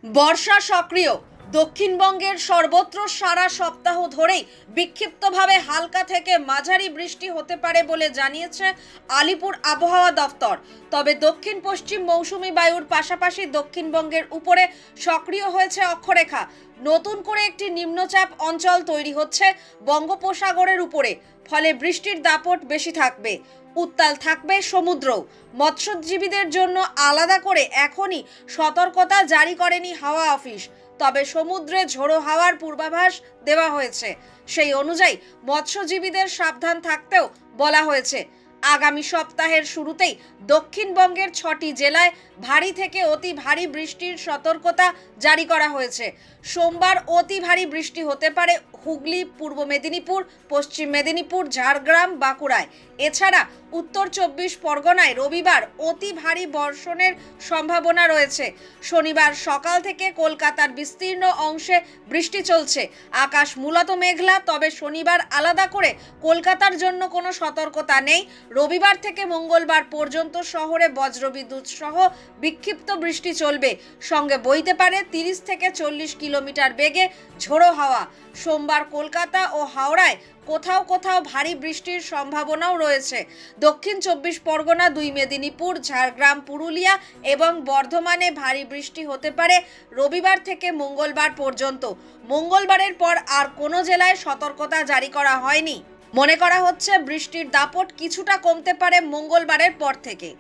বর্ষা সক্রিয় দক্ষিণবঙ্গের সর্বত্র সারা সপ্তাহ ধরেই বিক্ষিপ্তভাবে হালকা থেকে মাঝারি বৃষ্টি হতে পারে বলে জানিয়েছে আলিপুর আবহাওয়া দফতর। তবে দক্ষিণ পশ্চিম মৌসুমী বায়ুর পাশাপাশি দক্ষিণবঙ্গের উপরে সক্রিয় হয়েছে অক্ষরেখা। নতুন করে একটি নিম্নচাপ অঞ্চল তৈরি হচ্ছে বঙ্গোপসাগরের উপরে, ফলে বৃষ্টির দাপট বেশি থাকবে। উত্তাল থাকবে সমুদ্রও। মৎস্যজীবীদের জন্য আলাদা করে এখনই সতর্কতা জারি করেনি হাওয়া অফিস, তবে সমুদ্রে ঝোড়ো হাওয়ার পূর্বাভাস দেওয়া হয়েছে। সেই অনুযায়ী মৎস্যজীবীদের সাবধান থাকতেও বলা হয়েছে। আগামী সপ্তাহের শুরুতেই দক্ষিণবঙ্গের 6টি জেলায় ভারী থেকে অতি ভারী বৃষ্টির সতর্কতা জারি করা হয়েছে। সোমবার অতি ভারী বৃষ্টি হতে পারে হুগলি, পূর্ব মেদিনীপুর, পশ্চিম মেদিনীপুর, ঝাড়গ্রাম, বাঁকুড়ায়। এছাড়া উত্তর 24 পরগনায় রবিবার অতি ভারী বর্ষণের সম্ভাবনা রয়েছে। শনিবার সকাল থেকে কলকাতার বিস্তীর্ণ অংশে বৃষ্টি চলছে। আকাশ মূলত মেঘলা, তবে শনিবার আলাদা করে কলকাতার জন্য কোনো সতর্কতা নেই। রবিবার থেকে মঙ্গলবার পর্যন্ত শহরে বজ্রবিদ্যুৎ সহ বিক্ষিপ্ত বৃষ্টি চলবে, সঙ্গে বইতে পারে 30 থেকে 40 কিলোমিটার বেগে ঝোড়ো হাওয়া। সোমবার কলকাতা ও হাওড়ায় কোথাও কোথাও ভারী বৃষ্টির সম্ভাবনাও রয়েছে। দক্ষিণ 24 পরগনা, 2 মেদিনীপুর, ঝাড়গ্রাম, পুরুলিয়া এবং বর্ধমানে ভারী বৃষ্টি হতে পারে রবিবার থেকে মঙ্গলবার পর্যন্ত। মঙ্গলবারের পর আর কোনো জেলায় সতর্কতা জারি করা হয়নি। মনে করা হচ্ছে বৃষ্টির দাপট কিছুটা কমতে পারে মঙ্গলবারের পর থেকে।